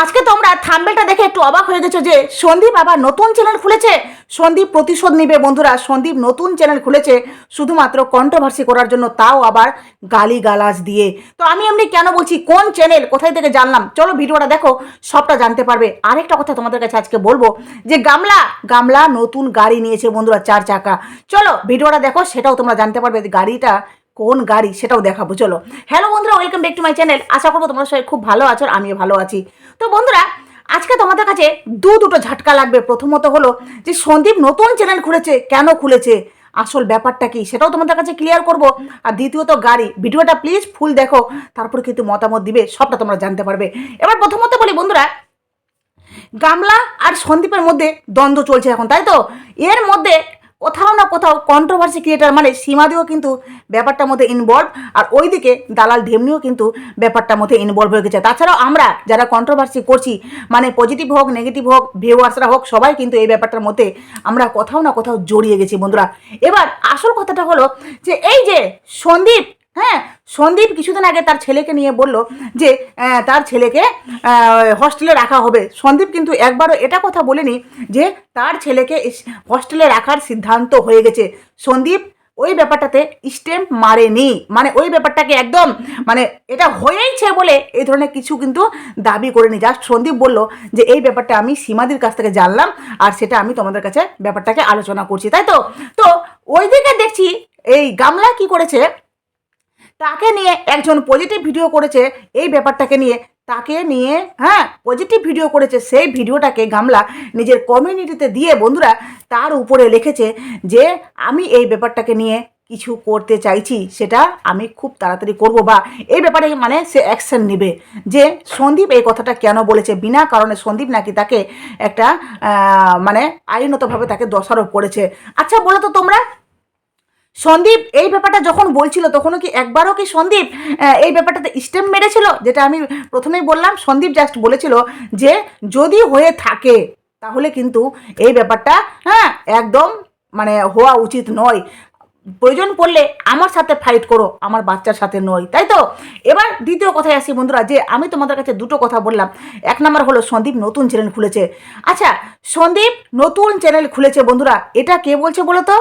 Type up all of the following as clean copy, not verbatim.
আজকে তোমরা থাম্বেলটা দেখে একটু অবাক হয়ে গেছো যে সন্দীপ আবার নতুন চ্যানেল খুলেছে। সন্দীপ প্রতিশোধ নিবে বন্ধুরা। সন্দীপ নতুন চ্যানেল খুলেছে শুধুমাত্র কন্ট্রোভার্সি করার জন্য, তাও আবার গালিগালাজ দিয়ে। তো আমি এমনি কেন বলছি, কোন চ্যানেল, কোথায় থেকে জানলাম, চলো ভিডিওটা দেখো, সবটা জানতে পারবে। আরেকটা কথা তোমাদের কাছে আজকে বলবো যে গামলা গামলা নতুন গাড়ি নিয়েছে বন্ধুরা, 4 চাকা। চলো ভিডিওটা দেখো, সেটাও তোমরা জানতে পারবে গাড়িটা কোন গাড়ি সেটাও দেখাবো। চলো, হ্যালো বন্ধুরা, welcome back to my channel. আশা করবো তোমরা সবাই খুব ভালো আছো আর আমিও ভালো আছি। তো বন্ধুরা, আজকে তোমাদের কাছে দুটো ঝটকা লাগবে। প্রথমত হলো যে সন্দীপ নতুন চ্যানেল খুলেছে, কেন খুলেছে, আসল ব্যাপারটা কি, সেটাও তোমাদের কাছে ক্লিয়ার করব। আর দ্বিতীয়ত গাড়ি, ভিডিওটা প্লিজ ফুল দেখো, তারপরে কিন্তু মতামত দিবে, সবটা তোমরা জানতে পারবে। এবার প্রথমত বলি বন্ধুরা, গামলা আর সন্দীপের মধ্যে দ্বন্দ্ব চলছে এখন, তাই তো? এর মধ্যে কোথাও না কোথাও কন্ট্রোভার্সি ক্রিয়েটার মানে সীমাদিও কিন্তু ব্যাপারটার মধ্যে ইনভলভ, আর ওইদিকে দালাল ঢেমনিও কিন্তু ব্যাপারটার মধ্যে ইনভলভ হয়ে গেছে। তাছাড়াও আমরা যারা কন্ট্রোভার্সি করছি, মানে পজিটিভ হোক নেগেটিভ হোক, ভিউয়ার্সরা হোক, সবাই কিন্তু এই ব্যাপারটার মধ্যে আমরা কোথাও না কোথাও জড়িয়ে গেছি বন্ধুরা। এবার আসল কথাটা হলো যে এই যে সন্দীপ, হ্যাঁ, সন্দীপ কিছুদিন আগে তার ছেলেকে নিয়ে বলল যে তার ছেলেকে হস্টেলে রাখা হবে। সন্দীপ কিন্তু একবারও এটা কথা বলেনি যে তার ছেলেকে হস্টেলে রাখার সিদ্ধান্ত হয়ে গেছে। সন্দীপ ওই ব্যাপারটাতে স্ট্যাম্প মারেনি, মানে ওই ব্যাপারটাকে একদম, মানে এটা হয়েইছে বলে এই ধরনের কিছু কিন্তু দাবি করেনি। জাস্ট সন্দীপ বলল যে এই ব্যাপারটা আমি সীমাদির কাছ থেকে জানলাম, আর সেটা আমি তোমাদের কাছে ব্যাপারটাকে আলোচনা করছি, তাই তো? তো ওইদিকে দেখছি এই গামলা কি করেছে, তাকে নিয়ে একজন পজিটিভ ভিডিও করেছে, এই ব্যাপারটাকে নিয়ে তাকে নিয়ে, হ্যাঁ, পজিটিভ ভিডিও করেছে। সেই ভিডিওটাকে গামলা নিজের কমিউনিটিতে দিয়ে বন্ধুরা তার উপরে লিখেছে যে আমি এই ব্যাপারটাকে নিয়ে কিছু করতে চাইছি, সেটা আমি খুব তাড়াতাড়ি করব, বা এই ব্যাপারে মানে সে অ্যাকশন নেবে। যে সন্দীপ এই কথাটা কেন বলেছে, বিনা কারণে সন্দীপ নাকি তাকে একটা মানে আইনতভাবে তাকে দোষারোপ করেছে। আচ্ছা বলো তো তোমরা, সন্দীপ এই ব্যাপারটা যখন বলছিল তখনও কি একবারও কি সন্দীপ এই ব্যাপারটাতে স্টেম মেরেছিল? যেটা আমি প্রথমেই বললাম, সন্দীপ জাস্ট বলেছিল যে যদি হয়ে থাকে তাহলে কিন্তু এই ব্যাপারটা, হ্যাঁ, একদম মানে হওয়া উচিত নয়। প্রয়োজন পড়লে আমার সাথে ফাইট করো, আমার বাচ্চার সাথে নয়, তাই তো? এবার দ্বিতীয় কথায় আসি বন্ধুরা, যে আমি তোমাদের কাছে দুটো কথা বললাম। এক নম্বর হলো সন্দীপ নতুন চ্যানেল খুলেছে। আচ্ছা, সন্দীপ নতুন চ্যানেল খুলেছে বন্ধুরা, এটা কে বলছে বলো তো?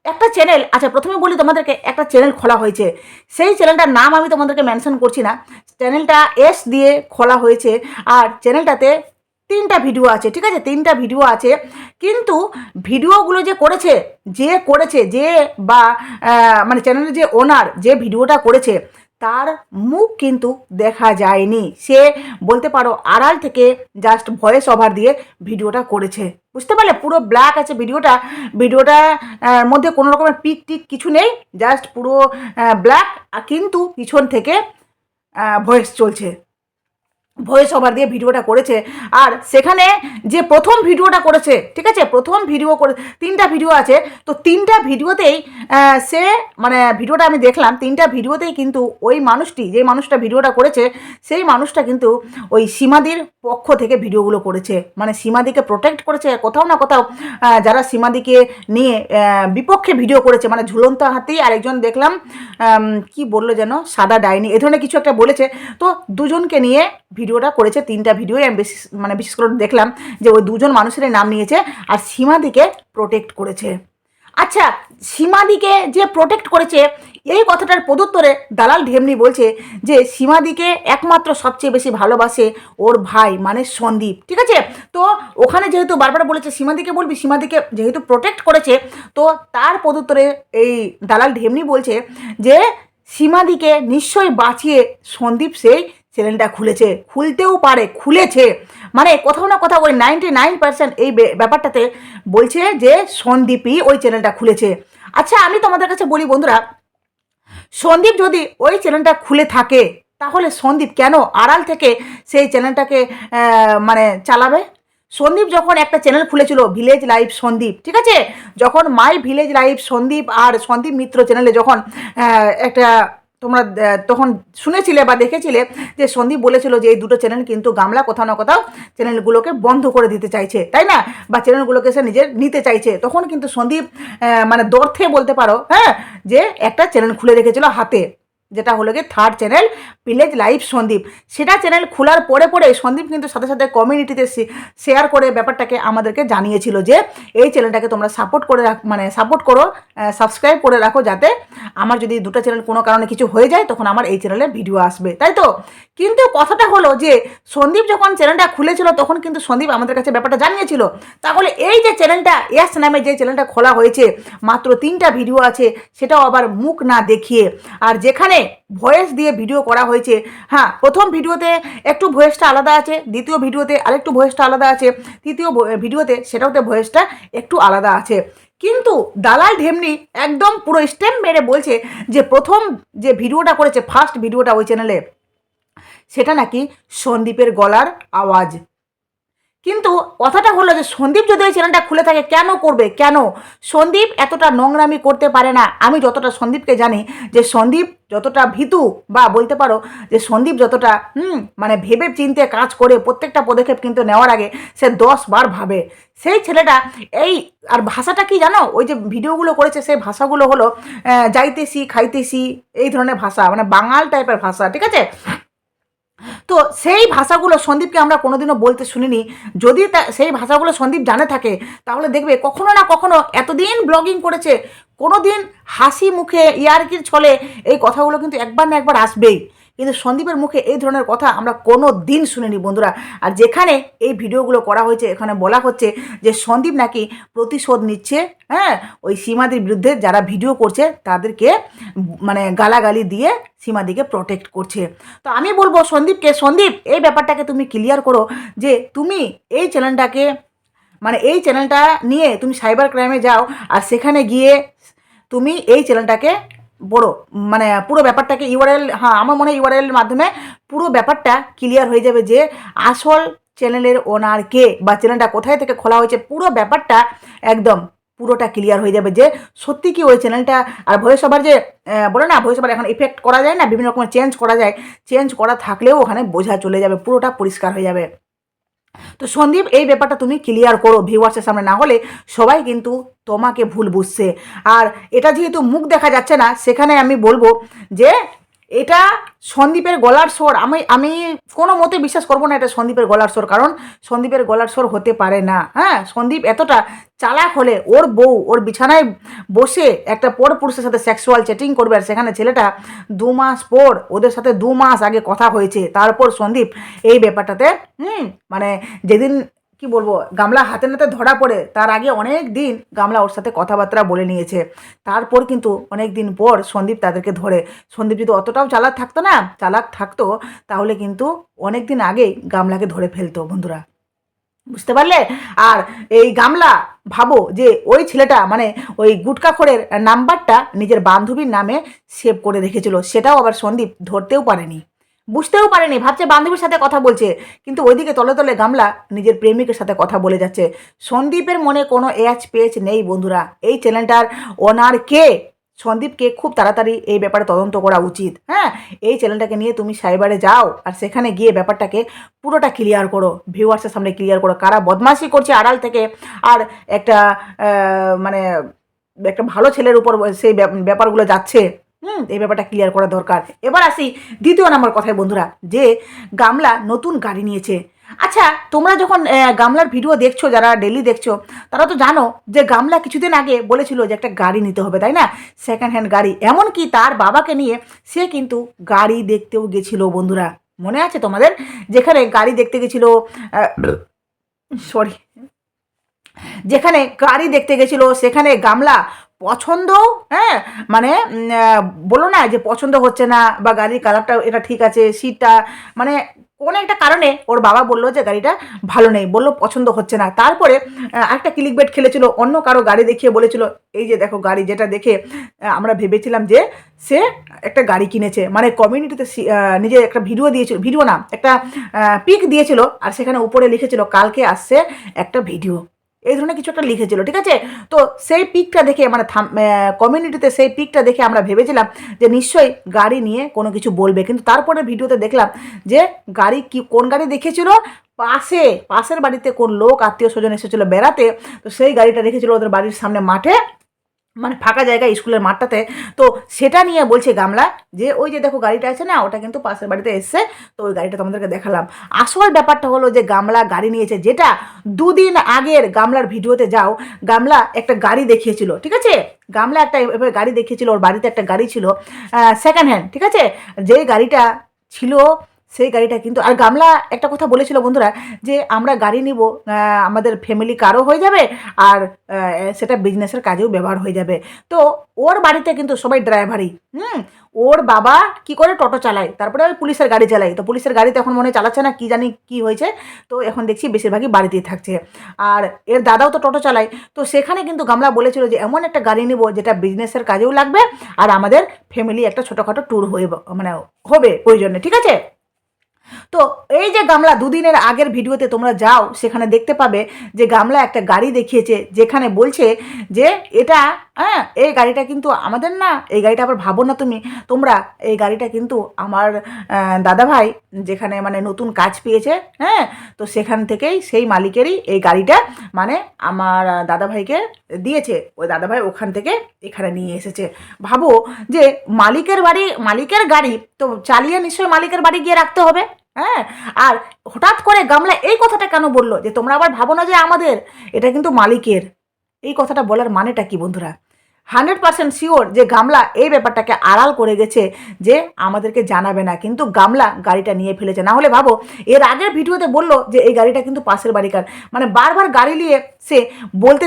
একটা চ্যানেল, আচ্ছা প্রথমে বলি তোমাদেরকে, একটা চ্যানেল খোলা হয়েছে। সেই চ্যানেলটার নাম আমি তোমাদেরকে মেনশন করছি না। চ্যানেলটা এস দিয়ে খোলা হয়েছে, আর চ্যানেলটাতে 3টা ভিডিও আছে, ঠিক আছে? 3টা ভিডিও আছে, কিন্তু ভিডিওগুলো যে করেছে যে বা মানে চ্যানেলের যে ওনার যে ভিডিওটা করেছে, তার মুখ কিন্তু দেখা যায়নি। সে বলতে পারো আড়াল থেকে জাস্ট ভয়েস ওভার দিয়ে ভিডিওটা করেছে, বুঝতে পারলে? পুরো ব্ল্যাক আছে ভিডিওটা মধ্যে কোনো রকমের পিক টিক কিছু নেই, জাস্ট পুরো ব্ল্যাক, কিন্তু পিছন থেকে ভয়েস চলছে, ভয়েস ওভার দিয়ে ভিডিওটা করেছে। আর সেখানে যে প্রথম ভিডিওটা করেছে, ঠিক আছে, প্রথম ভিডিও করে 3টা ভিডিও আছে, তো 3টা ভিডিওতেই সে মানে ভিডিওটা আমি দেখলাম, 3টা ভিডিওতেই কিন্তু ওই মানুষটি, যে মানুষটা ভিডিওটা করেছে, সেই মানুষটা কিন্তু ওই সীমাদির পক্ষ থেকে ভিডিওগুলো করেছে, মানে সীমাদিকে প্রোটেক্ট করেছে কোথাও না কোথাও। যারা সীমাদিকে নিয়ে বিপক্ষে ভিডিও করেছে, মানে ঝুলন্ত হাতি, আর একজন দেখলাম কি বললো যেন, সাদা ডাইনি, এ ধরনের কিছু একটা বলেছে। তো দুজনকে নিয়ে ভিডিওটা করেছে। 3টা ভিডিওই আমি বিশেষ করে দেখলাম যে ওই দুজন মানুষের নাম নিয়েছে আর সীমাদিকে প্রোটেক্ট করেছে। আচ্ছা, সীমাদিকে যে প্রোটেক্ট করেছে, এই কথাটার প্রত্যুত্তরে দালাল ঢেমনি বলছে যে সীমাদিকে একমাত্র সবচেয়ে বেশি ভালোবাসে ওর ভাই, মানে সন্দীপ, ঠিক আছে? তো ওখানে যেহেতু বারবার বলেছে সীমাদিকে বলবি, সীমাদিকে যেহেতু প্রোটেক্ট করেছে, তো তার প্রত্যুত্তরে এই দালাল ঢেমনি বলছে যে সীমাদিকে নিশ্চয়ই বাঁচিয়ে সন্দীপ সেই চ্যানেলটা খুলতেও পারে, খুলেছে, মানে কোথাও না কোথাও ওই 99% এই ব্যাপারটাতে বলছে যে সন্দীপই ওই চ্যানেলটা খুলেছে। আচ্ছা আমি তোমাদের কাছে বলি বন্ধুরা, সন্দীপ যদি ওই চ্যানেলটা খুলে থাকে, তাহলে সন্দীপ কেন আড়াল থেকে সেই চ্যানেলটাকে মানে চালাবে? সন্দীপ যখন একটা চ্যানেল খুলেছিল ভিলেজ লাইফ সন্দীপ, ঠিক আছে, যখন মাই ভিলেজ লাইফ সন্দীপ আর সন্দীপ মিত্র চ্যানেলে যখন একটা তোমরা তখন শুনেছিলে বা দেখেছিলে যে সন্দীপ বলেছিল যে এই দুটো চ্যানেল কিন্তু গামলা কোথাও না কোথাও চ্যানেলগুলোকে বন্ধ করে দিতে চাইছে, তাই না? বা চ্যানেলগুলোকে সে নিজের নিতে চাইছে। তখন কিন্তু সন্দীপ মানে দর্থে বলতে পারো, হ্যাঁ, যে একটা চ্যানেল খুলে রেখেছিল হাতে, যেটা হলো গিয়ে third channel village life Sandeep. সেটা চ্যানেল খোলার পরে পরে সন্দীপ কিন্তু সাথে সাথে কমিউনিটিতে শেয়ার করে ব্যাপারটাকে আমাদেরকে জানিয়েছিল যে এই চ্যানেলটাকে তোমরা সাপোর্ট করে সাপোর্ট করো, সাবস্ক্রাইব করে রাখো, যাতে আমার যদি দুটো চ্যানেল কোনো কারণে কিছু হয়ে যায় তখন আমার এই চ্যানেলে ভিডিও আসবে, তাই তো। কিন্তু কথাটা হলো যে সন্দীপ যখন চ্যানেলটা খুলেছিল তখন কিন্তু সন্দীপ আমাদের কাছে ব্যাপারটা জানিয়েছিল। তাহলে এই যে চ্যানেলটা এস নামে যে চ্যানেলটা খোলা হয়েছে, মাত্র 3টা ভিডিও আছে, সেটাও আবার মুখ না দেখিয়ে, আর যেখানে ভয়েস দিয়ে ভিডিও করা হয়েছে। হ্যাঁ, প্রথম ভিডিওতে একটু ভয়েসটা আলাদা আছে, দ্বিতীয় ভিডিওতে আরেকটু ভয়েসটা আলাদা আছে, তৃতীয় ভিডিওতে সেটাওতে ভয়েসটা একটু আলাদা আছে। কিন্তু দালাল ঢেমনি একদম পুরো স্টেম মেরে বলছে যে প্রথম যে ভিডিওটা করেছে, ফার্স্ট ভিডিওটা ওই চ্যানেলে, সেটা নাকি সন্দীপের গলার আওয়াজ। কিন্তু কথাটা হলো যে সন্দীপ যদি ওই চ্যানেলটা খুলে থাকে কেন করবে, কেন? সন্দীপ এতটা নোংরামি করতে পারে না। আমি যতটা সন্দীপকে জানি, যে সন্দীপ যতটা ভীতু, বা বলতে পারো যে সন্দীপ যতটা মানে ভেবে চিনতে কাজ করে, প্রত্যেকটা পদক্ষেপ কিন্তু নেওয়ার আগে সে 10 বার ভাবে। সেই ছেলেটা এই, আর ভাষাটা কি জানো, ওই যে ভিডিওগুলো করেছে সেই ভাষাগুলো হলো যাইতেছি খাইতেছি, এই ধরনের ভাষা, মানে বাঙাল টাইপের ভাষা, ঠিক আছে। তো সেই ভাষাগুলো সন্দীপকে আমরা কোনোদিনও বলতে শুনিনি। যদি সেই ভাষাগুলো সন্দীপ জানে থাকে, তাহলে দেখবে কখনো না কখনো, এতদিন ব্লগিং করেছে, কোনো দিন হাসি মুখে ইয়ার্কির ছলে এই কথাগুলো কিন্তু একবার না একবার আসবেই। কিন্তু সন্দীপের মুখে এই ধরনের কথা আমরা কোনো দিন শুনিনি বন্ধুরা। আর যেখানে এই ভিডিওগুলো করা হয়েছে, এখানে বলা হচ্ছে যে সন্দীপ নাকি প্রতিশোধ নিচ্ছে, হ্যাঁ, ওই সীমাদির বিরুদ্ধে যারা ভিডিও করছে তাদেরকে মানে গালাগালি দিয়ে সীমাদিকে প্রোটেক্ট করছে। তো আমি বলবো সন্দীপকে, সন্দীপ এই ব্যাপারটাকে তুমি ক্লিয়ার করো, যে তুমি এই চ্যানেলটাকে, মানে এই চ্যানেলটা নিয়ে তুমি সাইবার ক্রাইমে যাও, আর সেখানে গিয়ে তুমি এই চ্যানেলটাকে বড়, মানে পুরো ব্যাপারটাকে ইউআরএল, হ্যাঁ আমার মনে হয় ইউআরএলের মাধ্যমে পুরো ব্যাপারটা ক্লিয়ার হয়ে যাবে, যে আসল চ্যানেলের ওনার কে, বা চ্যানেলটা কোথায় থেকে খোলা হয়েছে, পুরো ব্যাপারটা একদম পুরোটা ক্লিয়ার হয়ে যাবে, যে সত্যি কি ওই চ্যানেলটা। আর ভয়েস ওভার যে বলে না, ভয়েস ওভার এখন ইফেক্ট করা যায় না, বিভিন্ন রকমের চেঞ্জ করা যায়, চেঞ্জ করা থাকলেও ওখানে বোঝা চলে যাবে, পুরোটা পরিষ্কার হয়ে যাবে। তো সন্দীপ এই ব্যাপারটা তুমি ক্লিয়ার করো ভিউয়ার্সের সামনে, না হলে সবাই কিন্তু তোমাকে ভুল বুঝছে। আর এটা যেহেতু মুখ দেখা যাচ্ছে না, সেখানে আমি বলবো যে এটা সন্দীপের গলার স্বর, আমি কোনো মতে বিশ্বাস করবো না এটা সন্দীপের গলার স্বর, কারণ সন্দীপের গলার স্বর হতে পারে না। হ্যাঁ, সন্দীপ এতটা চালাক হলে ওর বউ ওর বিছানায় বসে একটা পর পুরুষের সাথে সেক্সুয়াল চ্যাটিং করবে, আর সেখানে ছেলেটা 2 মাস পর, ওদের সাথে 2 মাস আগে কথা হয়েছে, তারপর সন্দীপ এই ব্যাপারটাতে মানে যেদিন কি বলবো গামলা হাতে নাতে ধরা পড়ে, তার আগে অনেক দিন গামলা ওর সাথে কথাবার্তা বলে নিয়েছে, তারপর কিন্তু অনেক দিন পর সন্দীপ তাদেরকে ধরে। সন্দীপ যদি অতটাও চালাক থাকতো, তাহলে কিন্তু অনেক দিন আগেই গামলাকে ধরে ফেলতো বন্ধুরা, বুঝতে পারলে। আর এই গামলা, ভাবো যে ওই ছেলেটা মানে ওই গুটকাখোরের নাম্বারটা নিজের বান্ধবীর নামে সেভ করে রেখেছিল, সেটাও আবার সন্দীপ ধরতেও পারেনি, বুঝতেও পারেনি, ভাবছে বান্ধবীর সাথে কথা বলছে, কিন্তু ওইদিকে তলে তলে গামলা নিজের প্রেমিকের সাথে কথা বলে যাচ্ছে। সন্দীপের মনে কোনো পেচ নেই বন্ধুরা। এই চ্যানেলটার ওনার কে, সন্দীপকে খুব তাড়াতাড়ি এই ব্যাপারে তদন্ত করা উচিত। হ্যাঁ, এই চ্যানেলটাকে নিয়ে তুমি সাইবারে যাও, আর সেখানে গিয়ে ব্যাপারটাকে পুরোটা ক্লিয়ার করো, ভিউয়ার্সের সামনে ক্লিয়ার করো, কারা বদমাশি করছে আড়াল থেকে, আর একটা মানে একটা ভালো ছেলের উপর সেই ব্যাপারগুলো যাচ্ছে। এই ব্যাপারটা ক্লিয়ার করা দরকার। এবার আসি দ্বিতীয় নম্বর কথায় বন্ধুরা, যে গামলা নতুন গাড়ি নিয়েছে। আচ্ছা, তোমরা যখন গামলার ভিডিও দেখছো, যারা ডেলি দেখছো, তারা তো জানো যে গামলা কিছুদিন আগে বলেছিল যে একটা গাড়ি নিতে হবে, তাই না? সেকেন্ড হ্যান্ড গাড়ি, এমনকি তার বাবাকে নিয়ে সে কিন্তু গাড়ি দেখতেও গেছিল বন্ধুরা। মনে আছে তোমাদের? যেখানে গাড়ি দেখতে গেছিল, সরি, যেখানে গাড়ি দেখতে গেছিল সেখানে গামলা পছন্দ, হ্যাঁ মানে বলো না যে পছন্দ হচ্ছে না, বা গাড়ির কালারটা এটা ঠিক আছে, সিটটা, মানে কোনো একটা কারণে ওর বাবা বললো যে গাড়িটা ভালো নেই, বললো পছন্দ হচ্ছে না। তারপরে একটা ক্লিক বেট খেলেছিল, অন্য কারো গাড়ি দেখিয়ে বলেছিল এই যে দেখো গাড়ি, যেটা দেখে আমরা ভেবেছিলাম যে সে একটা গাড়ি কিনেছে, মানে কমিউনিটিতে নিজে একটা ভিডিও দিয়েছিল, ভিডিও না একটা পিক দিয়েছিল, আর সেখানে উপরে লিখেছিল কালকে আসছে একটা ভিডিও, এই ধরনের কিছু একটা লিখেছিল, ঠিক আছে। তো সেই পিকটা দেখে মানে কমিউনিটিতে সেই পিকটা দেখে আমরা ভেবেছিলাম যে নিশ্চয়ই গাড়ি নিয়ে কোনো কিছু বলবে, কিন্তু তারপরে ভিডিওতে দেখলাম যে গাড়ি কি, কোন গাড়ি দেখেছিল, পাশের বাড়িতে কোন লোক আত্মীয় স্বজন এসেছিলো বেড়াতে, তো সেই গাড়িটা রেখেছিল ওদের বাড়ির সামনে মাঠে, মানে ফাঁকা জায়গা স্কুলের মাঠটাতে। তো সেটা নিয়ে বলছে গামলা যে ওই যে দেখো গাড়িটা আছে না, ওটা কিন্তু পাশের বাড়িতে এসছে, তো ওই গাড়িটা তোমাদেরকে দেখালাম। আসল ব্যাপারটা হলো যে গামলা গাড়ি নিয়েছে, যেটা দুদিন আগের গামলার ভিডিওতে যাও, গামলা একটা গাড়ি দেখিয়েছিল, ঠিক আছে? গামলা একটা এভাবে গাড়ি দেখিয়েছিল, ওর বাড়িতে একটা গাড়ি ছিল সেকেন্ড হ্যান্ড, ঠিক আছে? যেই গাড়িটা ছিল সেই গাড়িটা কিন্তু, আর গামলা একটা কথা বলেছিল বন্ধুরা, যে আমরা গাড়ি নিব, আমাদের ফ্যামিলি কারও হয়ে যাবে, আর সেটা বিজনেসের কাজেও ব্যবহার হয়ে যাবে। তো ওর বাড়িতে কিন্তু সবাই ড্রাইভারই, ওর বাবা কি করে টোটো চালায়, তারপরে ওই পুলিশের গাড়ি চালায়, তো পুলিশের গাড়িতে এখন মনে চালাচ্ছে না, কি জানি কি হয়েছে, তো এখন দেখছি বেশিরভাগই বাড়িতেই থাকছে। আর এর দাদাও তো টোটো চালায়, তো সেখানে কিন্তু গামলা বলেছিল যে এমন একটা গাড়ি নিব যেটা বিজনেসের কাজেও লাগবে, আর আমাদের ফ্যামিলি একটা ছোটোখাটো ট্যুর হয়ে মানে হবে প্রয়োজনে, ঠিক আছে? তো এই যে গামলা দুদিনের আগের ভিডিওতে তোমরা যাও, সেখানে দেখতে পাবে যে গামলা একটা গাড়ি দেখিয়েছে, যেখানে বলছে যে এটা, এই গাড়িটা কিন্তু আমাদের না, এই গাড়িটা আবার ভাবো না তোমরা এই গাড়িটা কিন্তু আমার দাদাভাই যেখানে মানে নতুন কাজ পেয়েছে, তো সেখান থেকেই সেই মালিকেরই এই গাড়িটা, মানে আমার দাদাভাইকে দিয়েছে, ওই দাদাভাই ওখান থেকে এখানে নিয়ে এসেছে। ভাবো যে মালিকের বাড়ি, মালিকের গাড়ি, তো চালিয়ে নিশ্চয়ই মালিকের বাড়ি গিয়ে রাখতে হবে। হ্যাঁ, আর হঠাৎ করে গামলা এই কথাটা কেন বললো যে তোমরা আবার ভাবো না যে আমাদের, এটা কিন্তু মালিকের? এই কথাটা বলার মানেটা কি বন্ধুরা? 100% শিওর যে গামলা এই ব্যাপারটাকে আড়াল করে গেছে, যে আমাদেরকে জানাবে না, কিন্তু গামলা গাড়িটা নিয়ে ফেলেছে। না হলে ভাবো, এর আগের ভিডিওতে বললো যে এই গাড়িটা কিন্তু পাশের বাড়িকার, মানে বারবার গাড়ি নিয়ে সে বলতে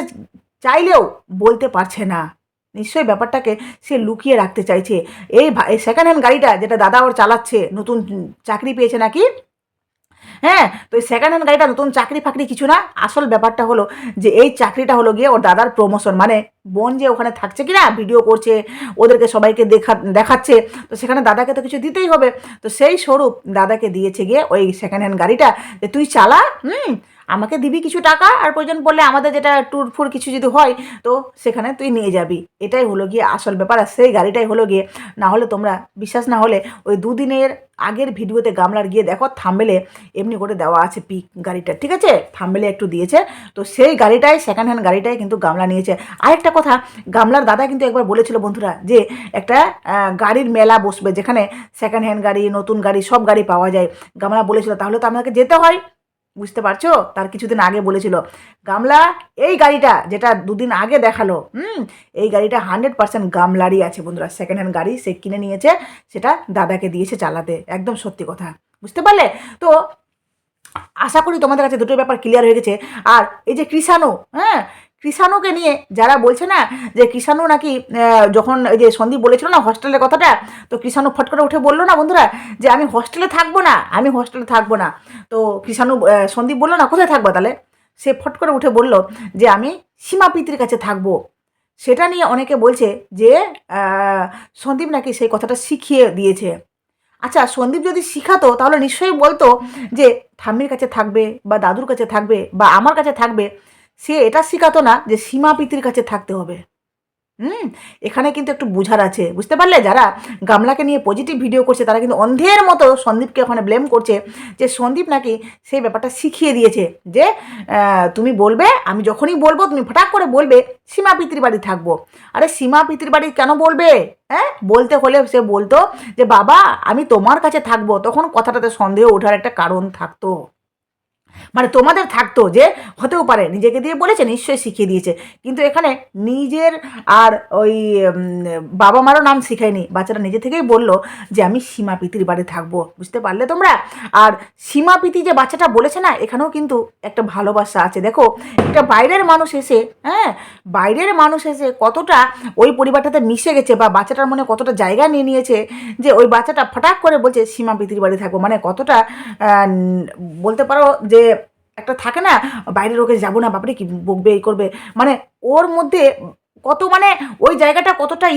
চাইলেও বলতে পারছে না, নিশ্চয়ই ব্যাপারটাকে সে লুকিয়ে রাখতে চাইছে। এই সেকেন্ড হ্যান্ড গাড়িটা যেটা দাদা ওর চালাচ্ছে, নতুন চাকরি পেয়েছে নাকি, তো এই সেকেন্ড হ্যান্ড গাড়িটা নতুন চাকরি ফাকরি কিছু না, আসল ব্যাপারটা হলো যে এই চাকরিটা হলো গিয়ে ওর দাদার প্রমোশন, মানে বোন যে ওখানে থাকছে কি না, ভিডিও করছে, ওদেরকে সবাইকে দেখাচ্ছে, তো সেখানে দাদাকে তো কিছু দিতেই হবে, তো সেই স্বরূপ দাদাকে দিয়েছে গিয়ে ওই সেকেন্ড হ্যান্ড গাড়িটা, যে তুই চালা, আমাকে দিবি কিছু টাকা, আর প্রয়োজন পড়লে আমাদের যেটা ট্যুর ফুর কিছু যদি হয়, তো সেখানে তুই নিয়ে যাবি। এটাই হলো গিয়ে আসল ব্যাপার, আর সেই গাড়িটাই হলো গিয়ে, না হলে তোমরা বিশ্বাস না হলে ওই দুদিনের আগের ভিডিওতে গামলার গিয়ে দেখো, থাম্বেলে এমনি করে দেওয়া আছে পিক গাড়িটা, ঠিক আছে? থাম্বেলে একটু দিয়েছে, তো সেই গাড়িটাই, সেকেন্ড হ্যান্ড গাড়িটাই কিন্তু গামলা নিয়েছে। আরেকটা কথা, গামলার দাদা কিন্তু একবার বলেছিল বন্ধুরা যে একটা গাড়ির মেলা বসবে, যেখানে সেকেন্ড হ্যান্ড গাড়ি, নতুন গাড়ি, সব গাড়ি পাওয়া যায়। গামলা বলেছিল তাহলে তো আমাকে যেতে হয়, বুঝতে পারছো? তার কিছুদিন আগে বলেছিল গামলা, এই গাড়িটা যেটা দুদিন আগে দেখালো, এই গাড়িটা 100% গামলারই আছে বন্ধুরা, সেকেন্ড হ্যান্ড গাড়ি সে কিনে নিয়েছে, সেটা দাদাকে দিয়েছে চালাতে, একদম সত্যি কথা, বুঝতে পারলে? তো আশা করি তোমাদের কাছে দুটো ব্যাপার ক্লিয়ার হয়ে গেছে। আর এই যে কৃষাণু, কৃষাণুকে নিয়ে যারা বলছে না যে কৃষাণু নাকি, যখন এই যে সন্দীপ বলেছিল না হস্টেলের কথাটা, তো কৃষাণু ফট করে উঠে বললো না বন্ধুরা যে আমি হস্টেলে থাকবো না, আমি হস্টেলে থাকবো না। তো কৃষাণু, সন্দীপ বললো না কোথায় থাকবো তাহলে, সে ফট করে উঠে বলল যে আমি সীমা পিতৃর কাছে থাকবো। সেটা নিয়ে অনেকে বলছে যে সন্দীপ নাকি সেই কথাটা শিখিয়ে দিয়েছে। আচ্ছা, সন্দীপ যদি শিখাতো তাহলে নিশ্চয়ই বলতো যে ঠাম্মির কাছে থাকবে, বা দাদুর কাছে থাকবে, বা আমার কাছে থাকবে। সে এটা শিখাতো না যে সীমা পিতৃর কাছে থাকতে হবে। এখানে কিন্তু একটু বুঝার আছে, বুঝতে পারলে? যারা গামলাকে নিয়ে পজিটিভ ভিডিও করছে তারা কিন্তু অন্ধের মতো সন্দীপকে ওখানে ব্লেম করছে, যে সন্দীপ নাকি সেই ব্যাপারটা শিখিয়ে দিয়েছে, যে তুমি বলবে, আমি যখনই বলবো তুমি ফটাক করে বলবে সীমা পিতৃর বাড়ি থাকবো। আরে সীমা পিতৃর বাড়ি কেন বলবে? বলতে হলে সে বলতো যে বাবা আমি তোমার কাছে থাকবো, তখন কথাটাতে সন্দেহ ওঠার একটা কারণ থাকতো, মানে তোমাদের থাকতো যে হতেও পারে নিজেকে দিয়ে বলেছে, নিশ্চয়ই শিখিয়ে দিয়েছে। কিন্তু এখানে নিজের আর ওই বাবা মারও নাম শিখায়নি, বাচ্চারা নিজে থেকেই বলল যে আমি সীমা পিতির বাড়ি থাকবো, বুঝতে পারলে তোমরা? আর সীমা পিতি যে বাচ্চাটা বলেছে না, এখানেও কিন্তু একটা ভালোবাসা আছে। দেখো, একটা বাইরের মানুষ এসে, বাইরের মানুষ এসে কতটা ওই পরিবারটাতে মিশে গেছে, বা বাচ্চাটার মনে কতটা জায়গা নিয়ে নিয়েছে, যে ওই বাচ্চাটা ফটাক করে বলছে সীমা পিতির বাড়ি থাকবো, মানে কতটা বলতে পারো যে একটা থাকে না বাইরের ওকে যাবো না, বাপরে কি বকবে, এই করবে, মানে ওর মধ্যে কত, মানে ওই জায়গাটা কতটা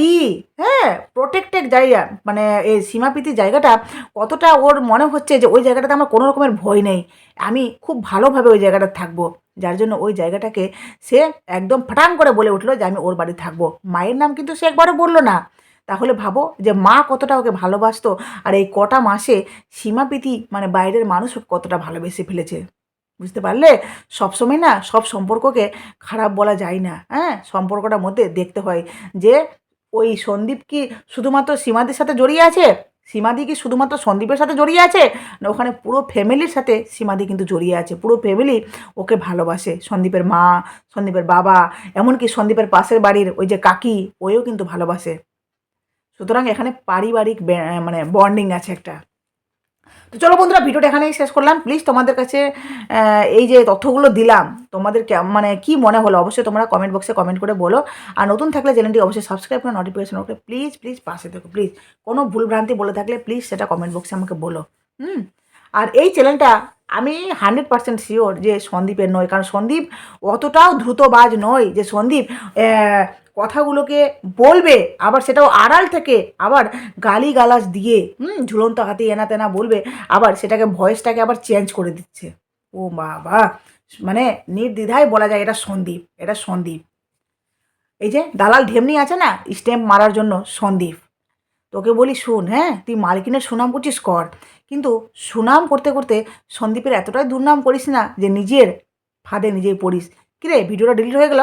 প্রোটেক্টেড জায়গা, মানে এই সীমাপিতি জায়গাটা কতটা ওর মনে হচ্ছে যে ওই জায়গাটাতে আমার কোনো রকমের ভয় নেই, আমি খুব ভালোভাবে ওই জায়গাটা থাকবো। যার জন্য ওই জায়গাটাকে সে একদম ফটাং করে বলে উঠলো যে আমি ওর বাড়ি থাকবো। মায়ের নাম কিন্তু সে একবারও বললো না। তাহলে ভাবো যে মা কতটা ওকে ভালোবাসতো, আর এই কটা মাসে সীমাপিতি মানে বাইরের মানুষ কতটা ভালোবেসে ফেলেছে, বুঝতে পারলে? সবসময় না সব সম্পর্ককে খারাপ বলা যায় না, হ্যাঁ? সম্পর্কটার মধ্যে দেখতে হয় যে ওই সন্দীপ কি শুধুমাত্র সীমাদির সাথে জড়িয়ে আছে? সীমাদি কি শুধুমাত্র সন্দীপের সাথে জড়িয়ে আছে? না ওখানে পুরো ফ্যামিলির সাথে সীমাদি কিন্তু জড়িয়ে আছে। পুরো ফ্যামিলি ওকে ভালোবাসে। সন্দীপের মা, সন্দীপের বাবা, এমনকি সন্দীপের পাশের বাড়ির ওই যে কাকি, ওও কিন্তু ভালোবাসে। সুতরাং এখানে পারিবারিক মানে বন্ডিং আছে একটা। তো চলো বন্ধুরা, ভিডিওটা এখানেই শেষ করলাম। প্লিজ তোমাদের কাছে এই যে তথ্যগুলো দিলাম, তোমাদের মানে কি মনে হলো অবশ্যই তোমরা কমেন্ট বক্সে কমেন্ট করে বলো। আর নতুন থাকলে চ্যানেলটি অবশ্যই সাবস্ক্রাইব করে নোটিফিকেশন ওকে প্লিজ প্লিজ পাশে দেখো প্লিজ। কোনো ভুলভ্রান্তি বলে থাকলে প্লিজ সেটা কমেন্ট বক্সে আমাকে বলো। আর এই চ্যানেলটা আমি 100% শিওর যে সন্দীপের নয়, কারণ সন্দীপ অতটাও দ্রুতবাজ নয় যে সন্দীপ কথাগুলোকে বলবে আবার সেটাও আড়াল থেকে আবার গালিগালাজ দিয়ে ঝুলন্ত হাতি এনা তেনা বলবে, আবার সেটাকে ভয়েসটাকে আবার চেঞ্জ করে দিচ্ছে। ও বাবা, মানে নির্দ্বিধায় বলা যায় এটা সন্দীপ, এটা সন্দীপ। এই যে দালাল ঢেমনি আছে না স্ট্যাম্প মারার জন্য, সন্দীপ। তোকে বলি শোন, হ্যাঁ তুই মালকিনের সুনাম করছিস কর, কিন্তু সুনাম করতে করতে সন্দীপের এতটাই দুর্নাম করিস না যে নিজের ফাঁদে নিজেই পড়িস। কিরে ভিডিওটা ডিলিট হয়ে গেল,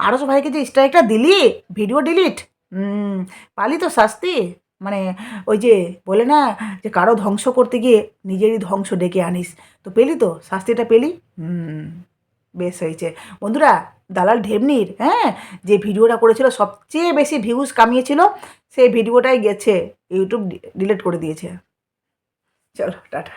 আরও ভাইকে যে স্ট্রাইকটা দিলি, ভিডিও ডিলিট, পালি তো শাস্তি। মানে ওই যে বলে না যে কারো ধ্বংস করতে গিয়ে নিজেরই ধ্বংস ডেকে আনিস, তো পেলি তো শাস্তিটা পেলি। বেশ হয়েছে বন্ধুরা। দালাল ঢেমনির যে ভিডিওটা করেছিল সবচেয়ে বেশি ভিউজ কামিয়েছিল, সেই ভিডিওটাই গেছে ইউটিউব ডিলিট করে দিয়েছে। চলো টাটা।